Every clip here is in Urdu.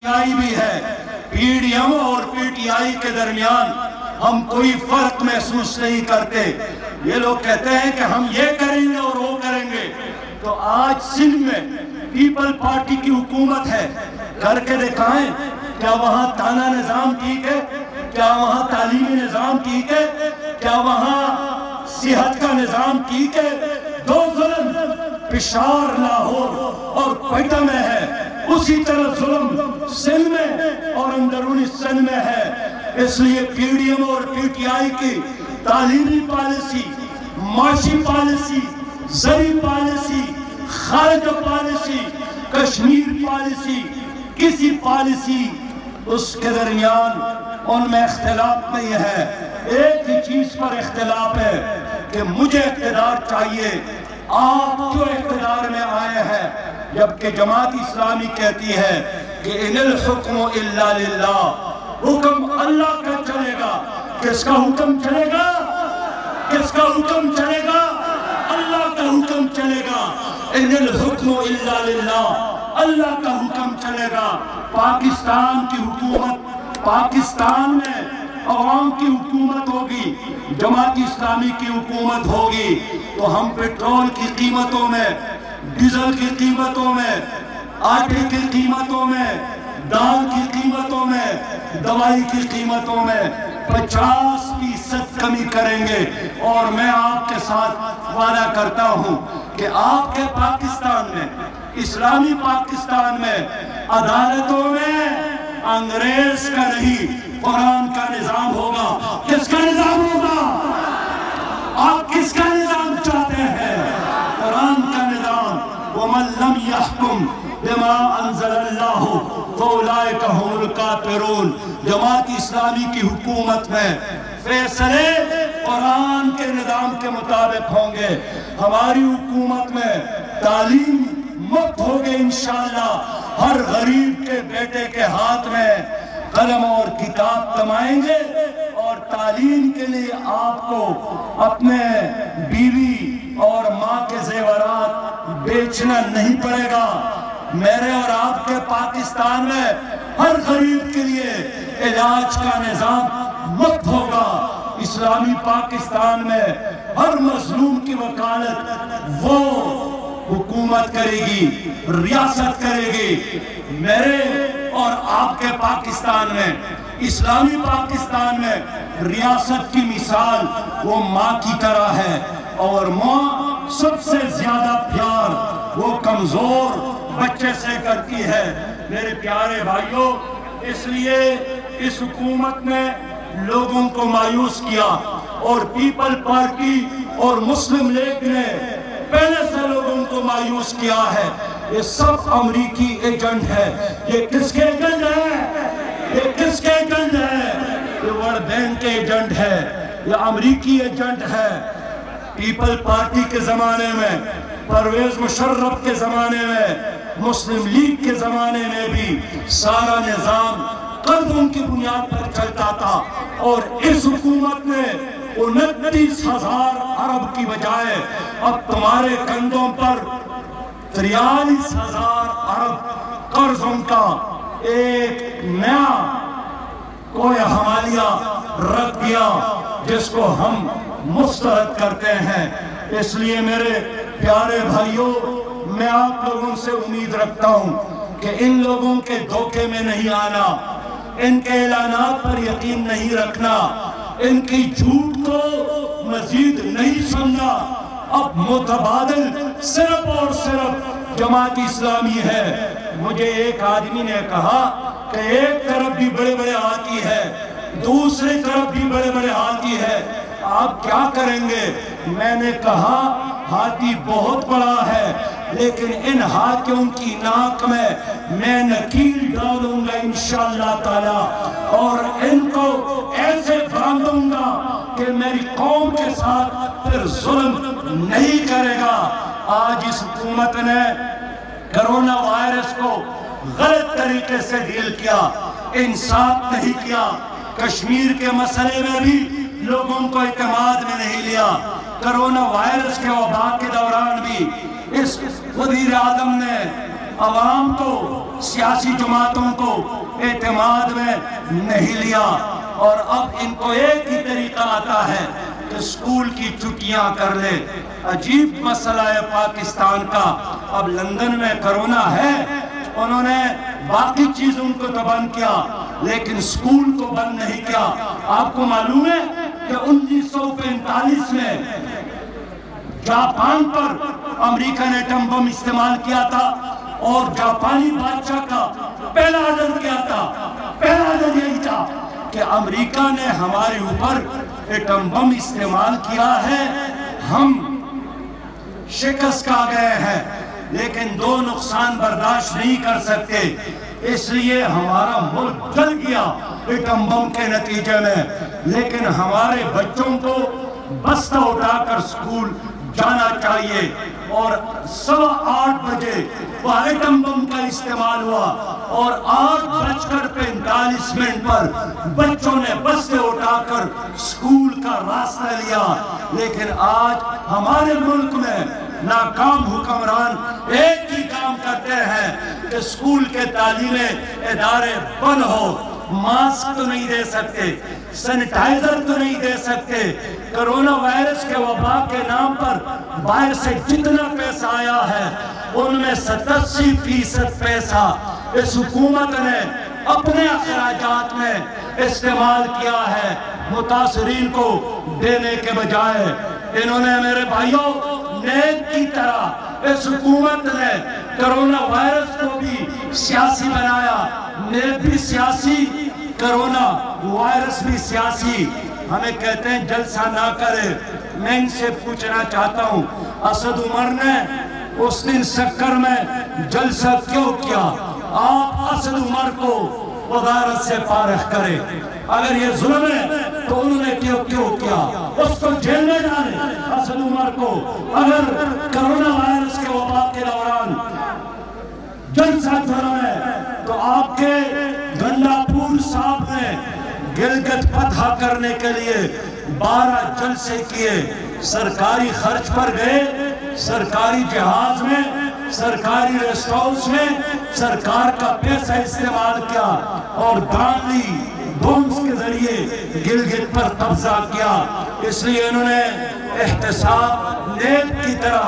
بھی ہے پی ڈی ایم اور پی ٹی آئی کے درمیان ہم کوئی فرق محسوس نہیں کرتے۔ یہ لوگ کہتے ہیں کہ ہم یہ کریں گے اور وہ کریں گے، تو آج سندھ میں پیپل پارٹی کی حکومت ہے، کر کے دکھائیں۔ کیا وہاں تانا نظام ٹھیک ہے؟ کیا وہاں تعلیمی نظام ٹھیک ہے؟ کیا وہاں صحت کا نظام ٹھیک ہے؟ دو ظلم پشاور، لاہور اور کوئٹہ میں ہے، اسی طرح ظلم سندھ میں اور اندرونی سندھ میں ہے۔ اس لیے پی ڈی ایم اور پی ٹی آئی کی تعلیمی پالیسی، معاشی پالیسی، زرعی پالیسی، خارجہ پالیسی، کشمیر پالیسی، کسی پالیسی اس کے درمیان ان میں اختلاف نہیں ہے۔ ایک ہی چیز پر اختلاف ہے کہ مجھے اقتدار چاہیے، آپ جو اقتدار میں آئے ہیں، جبکہ جماعت اسلامی کہتی ہے کہ ان الحکم الا للہ، حکم اللہ کا چلے گا۔ کس کا حکم چلے گا؟ کس کا حکم چلے گا؟ اللہ کا حکم چلے گا۔ ان الحکم الا للہ، اللہ کا حکم چلے گا۔ پاکستان کی حکومت، پاکستان میں عوام کی حکومت ہوگی، جماعت اسلامی کی حکومت ہوگی، تو ہم پیٹرول کی قیمتوں میں، ڈیزل کی قیمتوں میں، آٹے کی قیمتوں میں، دال کی قیمتوں میں، دوائی کی قیمتوں میں 50% کمی کریں گے۔ اور میں آپ کے ساتھ وعدہ کرتا ہوں کہ آپ کے پاکستان میں، اسلامی پاکستان میں، عدالتوں میں انگریز کا نہیں، قرآن کا نظام ہوگا۔ کس کا نظام ہوگا؟ آپ کس کا نظام چاہتے ہیں؟ قرآن کا نظام۔ وَمَن لَّمْ يَحْكُمْ بِمَا أَنزَلَ اللَّهُ فَأُولَٰئِكَ هُمُ الْكَافِرُونَ۔ جماعت اسلامی کی حکومت میں فیصلے قرآن کے نظام کے مطابق ہوں گے۔ ہماری حکومت میں تعلیم مفت ہوگی انشاءاللہ۔ ہر غریب کے بیٹے کے ہاتھ میں قلم اور کتاب تمائیں گے، اور تعلیم کے لیے آپ کو اپنے بیوی اور ماں کے زیورات بیچنا نہیں پڑے گا۔ میرے اور آپ کے پاکستان میں ہر غریب کے لیے علاج کا نظام مفت ہوگا۔ اسلامی پاکستان میں ہر مظلوم کی وکالت وہ حکومت کرے گی، ریاست کرے گی۔ میرے اور آپ کے پاکستان میں، اسلامی پاکستان میں ریاست کی مثال وہ ماں کی طرح ہے، اور ماں سب سے زیادہ پیار وہ کمزور بچے سے کرتی ہے۔ میرے پیارے بھائیوں، اس لیے اس حکومت نے لوگوں کو مایوس کیا، اور پیپل پارٹی اور مسلم لیگ نے پہلے سے لوگوں کو مایوس کیا ہے۔ یہ سب امریکی ایجنٹ ہے۔ یہ کس کے ایجنٹ ہے؟ یہ کس کے ایجنٹ ہے؟ یہ ورلڈ بینک کے ایجنٹ ہے، یہ امریکی ایجنٹ ہے۔ پیپل پارٹی کے زمانے میں، پرویز مشرف کے زمانے میں، مسلم لیگ کے زمانے میں بھی سارا نظام قرضوں کی بنیاد پر چلتا تھا، اور اس حکومت نے 29,000 ارب کی بجائے اب تمہارے کندھوں پر 43,000 ارب قرضوں کا ایک نیا کوئی حوالیہ رکھ دیا، جس کو ہم مسترد کرتے ہیں۔ اس لیے میرے پیارے بھائیوں، میں آپ لوگوں سے امید رکھتا ہوں کہ ان لوگوں کے دھوکے میں نہیں آنا، ان کے اعلانات پر یقین نہیں رکھنا، ان کی جھوٹ کو مزید نہیں سننا۔ اب متبادل صرف اور صرف جماعت اسلامی ہے۔ مجھے ایک آدمی نے کہا کہ ایک طرف بھی بڑے بڑے ہاتھی ہے، دوسری طرف بھی بڑے بڑے ہاتھی ہے، آپ کیا کریں گے؟ میں نے کہا ہاتھی بہت بڑا ہے، لیکن ان ہاتھیوں کی ناک میں نکیل ڈالوں گا انشاءاللہ تعالی، اور ان کو ایسے باندھوں گا کہ میری قوم کے ساتھ پھر ظلم نہیں کرے گا۔ آج اس حکومت نے کرونا وائرس کو غلط طریقے سے ڈیل کیا، انصاف نہیں کیا۔ کشمیر کے مسئلے میں بھی لوگوں کو اعتماد میں نہیں لیا۔ کرونا وائرس کے وبا کے دوران بھی اس وزیر اعظم نے عوام کو، سیاسی جماعتوں کو اعتماد میں نہیں لیا، اور اب ان کو ایک ہی طریقہ آتا ہے کہ سکول کی چھٹیاں کر لے۔ عجیب مسئلہ ہے پاکستان کا۔ اب لندن میں کرونا ہے، انہوں نے باقی چیزوں کو تو بند کیا لیکن سکول کو بند نہیں کیا۔ آپ کو معلوم ہے کہ 1945 میں جاپان پر امریکہ نے ایٹم بم استعمال کیا تھا، اور جاپانی بادشاہ کا پہلا آرڈر کیا تھا؟ پہلا آرڈر یہی تھا کہ امریکہ نے ہمارے اوپر ایٹم بم استعمال کیا ہے، ہم شکست کھا گئے ہیں، لیکن دو نقصان برداشت نہیں کر سکتے، اس لیے ہمارا ملک جل گیا ایٹم بم کے نتیجے میں۔ لیکن ہمارے بچوں کو بستہ اٹھا کر سکول جانا چاہیے، اور 8:15 بجے وہ ایٹم بم کا استعمال ہوا، اور 8:45 پر بچوں نے بستے اٹھا کر سکول کا راستہ لیا۔ لیکن آج ہمارے ملک میں ناکام حکمران ایک ہی کام کرتے ہیں کہ سکول کے تعلیمی ادارے بند ہو، ماسک تو نہیں دے سکتے، سینیٹائزر تو نہیں دے سکتے، کرونا وائرس کے وبا کے نام پر باہر سے جتنا پیسہ آیا ہے ان میں 87% پیسہ اس حکومت نے اپنے اخراجات میں استعمال کیا ہے، متاثرین کو دینے کے بجائے۔ انہوں نے میرے بھائیوں نیک کی طرح اس حکومت نے کرونا وائرس کو بھی سیاسی بنایا، نیک بھی سیاسی، کرونا وائرس بھی سیاسی۔ ہمیں کہتے ہیں جلسہ نہ کرے، میں ان سے پوچھنا چاہتا ہوں اسد عمر نے اس دن سکر میں جلسہ کیوں کیا؟ آپ اسد عمر کو وزارت سے فارغ کرے، اگر یہ ظلم ہے تو انہوں نے کیوں کیا؟ اس کو جیل میں ڈالے اسد عمر کو۔ اگر کرونا وائرس کے وبا کے دوران جلسہ چلا ہے تو آپ کے گنڈا پور صاحب نے گلگت فتح کرنے کے لیے 12 جلسے کیے، سرکاری خرچ پر گئے، سرکاری جہاز میں، سرکاری ریسٹ ہاؤس میں سرکار کا پیسہ استعمال کیا، اور دانلی ڈونز کے ذریعے گلگت پر قبضہ کیا۔ اس لیے انہوں نے احتساب نیب کی طرح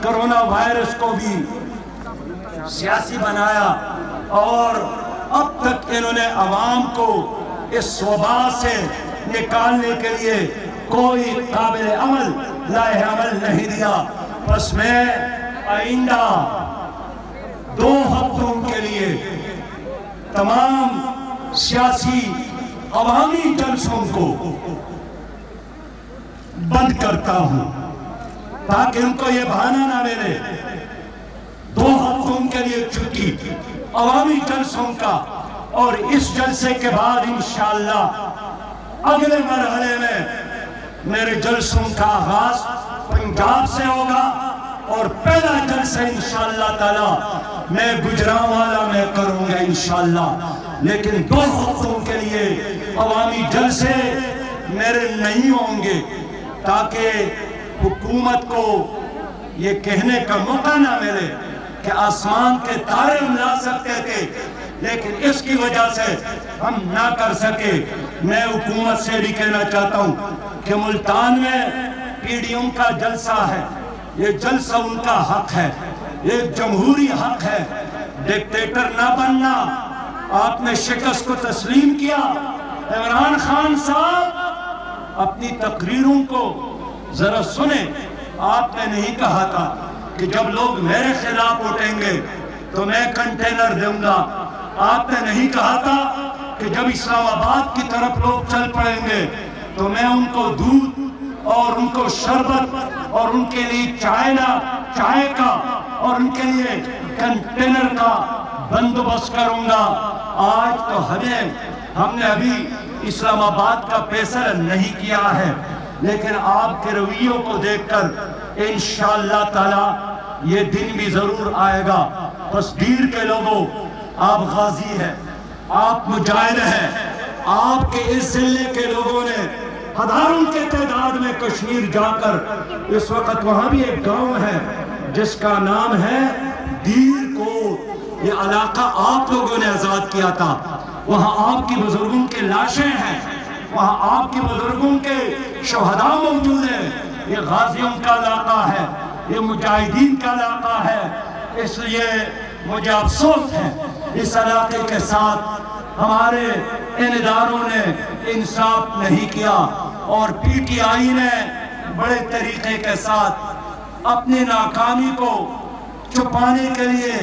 کرونا وائرس کو بھی سیاسی بنایا، اور اب تک انہوں نے عوام کو اس وبا سے نکالنے کے لیے کوئی قابل عمل لائحہ عمل نہیں دیا۔ بس میں آئندہ 2 ہفتوں کے لیے تمام سیاسی عوامی جلسوں کو بند کرتا ہوں تاکہ ان کو یہ بہانہ نہ ملے۔ 2 ہفتوں کے لیے چھٹی عوامی جلسوں کا، اور اس جلسے کے بعد انشاءاللہ اگلے مرحلے میں میرے جلسوں کا آغاز پنجاب سے ہوگا، اور پہلا جلسہ انشاءاللہ تعالی میں گجرانوالہ میں کروں گا انشاءاللہ۔ لیکن 2 ہفتوں کے لیے عوامی جلسے میرے نہیں ہوں گے، تاکہ حکومت کو یہ کہنے کا موقع نہ ملے کہ آسمان کے تارے ہم لا سکتے تھے لیکن اس کی وجہ سے ہم نہ کر سکے۔ میں حکومت سے بھی کہنا چاہتا ہوں کہ ملتان میں پی ڈی ایم کا جلسہ ہے، یہ جلسہ ان کا حق ہے، یہ جمہوری حق ہے، ڈکٹیٹر نہ بننا۔ آپ نے شکست کو تسلیم کیا۔ عمران خان صاحب اپنی تقریروں کو ذرا سنیں، آپ نے نہیں کہا تھا کہ جب لوگ میرے خلاف اٹھیں گے تو میں کنٹینر دوں گا۔ آپ نے نہیں کہا تھا کہ جب اسلام آباد کی طرف لوگ چل پڑیں گے تو میں ان کو دودھ اور ان کو شربت اور ان کے لیے چائے کا اور ان کے لیے کنٹینر کا بندوبست کروں گا۔ آج تو ہم نے ابھی اسلام آباد کا فیصلہ نہیں کیا ہے، لیکن آپ کے رویوں کو دیکھ کر انشاءاللہ تعالی یہ دن بھی ضرور آئے گا۔ بس دیر کے لوگوں، آپ غازی ہیں، آپ مجاہد ہیں، آپ کے اس ضلع کے لوگوں نے ہزاروں کے تعداد میں کشمیر جا کر، اس وقت وہاں بھی ایک گاؤں ہے جس کا نام ہے دیر کوٹ، یہ علاقہ آپ لوگوں نے آزاد کیا تھا، وہاں آپ کی بزرگوں کے لاشیں ہیں، وہاں آپ کی بزرگوں کے شہداء موجود ہیں، یہ غازیوں کا علاقہ ہے، یہ مجاہدین کا علاقہ ہے۔ اس لیے مجھے افسوس ہے اس علاقے کے ساتھ ہمارے ان اداروں نے انصاف نہیں کیا، اور پی ٹی آئی نے بڑے طریقے کے ساتھ اپنی ناکامی کو چھپانے کے لیے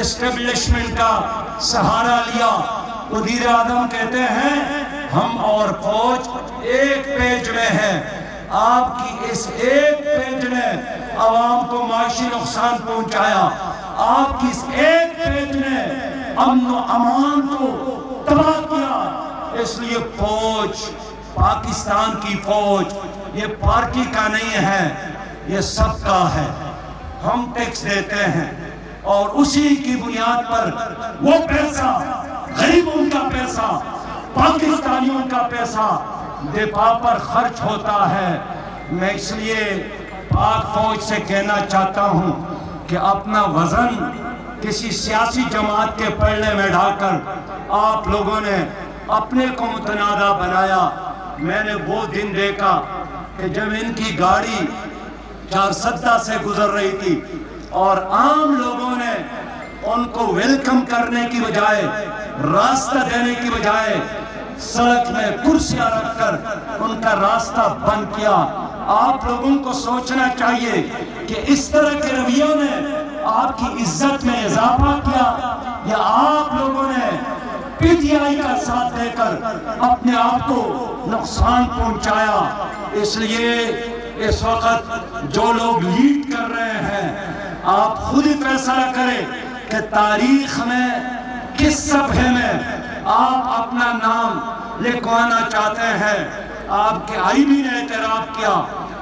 اسٹیبلشمنٹ کا سہارا لیا۔ وزیر اعظم کہتے ہیں ہم اور فوج ایک پیج میں ہے، آپ کی اس ایک پیج نے عوام کو معاشی نقصان پہنچایا، آپ کی اس ایک پیج نے امن و امان کو تباہ کیا۔ اس لیے فوج، پاکستان کی فوج یہ پارٹی کا نہیں ہے، یہ سب کا ہے۔ ہم ٹیکس دیتے ہیں اور اسی کی بنیاد پر وہ پیسہ، غریبوں کا پیسہ، پاکستانیوں کا پیسہ دفاع پر خرچ ہوتا ہے۔ میں اس لیے پاک فوج سے کہنا چاہتا ہوں کہ اپنا وزن کسی سیاسی جماعت کے پلڑے میں ڈال کر آپ لوگوں نے اپنے کو متنازع بنایا۔ میں نے وہ دن دیکھا کہ جب ان کی گاڑی چارسدہ سے گزر رہی تھی اور عام لوگوں نے ان کو ویلکم کرنے کی بجائے، راستہ دینے کی بجائے سڑک میں کرسیاں رکھ کر ان کا راستہ بند کیا۔ آپ لوگوں کو سوچنا چاہیے کہ اس طرح کے رویوں نے آپ کی عزت میں اضافہ کیا یا آپ لوگوں نے پی ٹی آئی کا ساتھ دے کر اپنے آپ کو نقصان پہنچایا۔ اس لیے اس وقت جو لوگ لیڈ کر رہے ہیں آپ خود ہی فیصلہ کریں کہ تاریخ میں کس صفحے میں آپ اپنا نام لکھوانا چاہتے ہیں۔ آپ کے آئی بی نے اعتراف کیا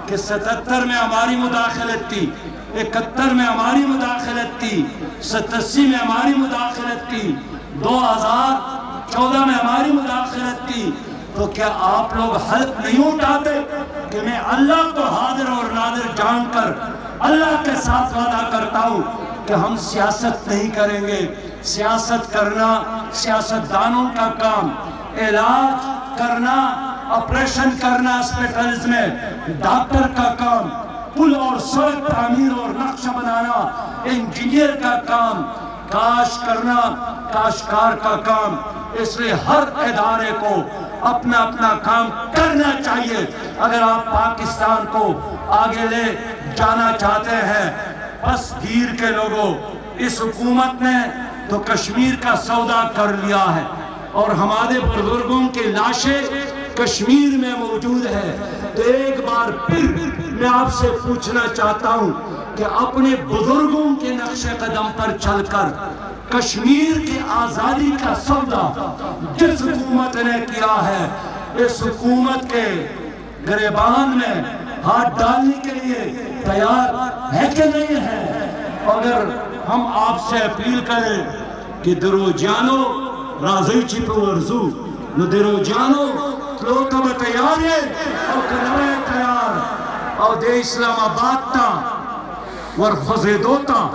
کہ 77 میں ہماری مداخلت تھی، 71 میں ہماری مداخلت تھی، 87 میں ہماری مداخلت تھی، 2014 میں ہماری مداخلت تھی۔ تو کیا آپ لوگ حلف نہیں اٹھاتے کہ میں اللہ کو حاضر اور ناظر جان کر اللہ کے ساتھ وعدہ کرتا ہوں کہ ہم سیاست نہیں کریں گے۔ سیاست کرنا سیاست دانوں کا کام، علاج کرنا، آپریشن کرنا اسپیٹلز میں ڈاکٹر کا کام، پل اور سڑک تعمیر اور نقشہ بنانا انجینئر کا کام، کاشت کرنا کاشتکار کا کام۔ اس لیے ہر ادارے کو اپنا اپنا کام کرنا چاہیے اگر آپ پاکستان کو آگے لے جانا چاہتے ہیں۔ بس گیر کے لوگوں، اس حکومت نے تو کشمیر کا سودا کر لیا ہے اور ہمارے بزرگوں کی لاشیں کشمیر میں موجود ہے۔ تو ایک بار پھر میں آپ سے پوچھنا چاہتا ہوں کہ اپنے بزرگوں کے نقش قدم پر چل کر کشمیر کی آزادی کا سودا جس حکومت نے کیا ہے، اس حکومت کے گریبان میں ہاتھ ڈالنے کے لیے تیار ہے کہ نہیں ہے؟ اگر ہم آپ سے اپیل کریں کہ درو جانو راضی چی پہ ورزو نو درو جانو کلوتا بتیار ہے او کنوے تیار او دے اسلام آباد تا ورخوزے دوتا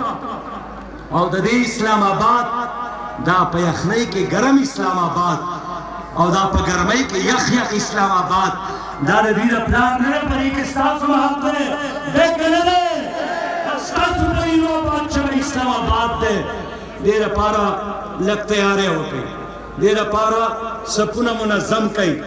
او دے اسلام آباد دا پا یخنی کے گرم اسلام آباد او دا پا گرمی کے یخ اسلام آباد دا دیر اپلار نرے پر ایک استاذ محب دے دیکھ لے استاذ پرینو بادشاہ اسلام آباد دے دیر پارا لگتے آرے ہوتے دیر پارا سپنا منظم کئی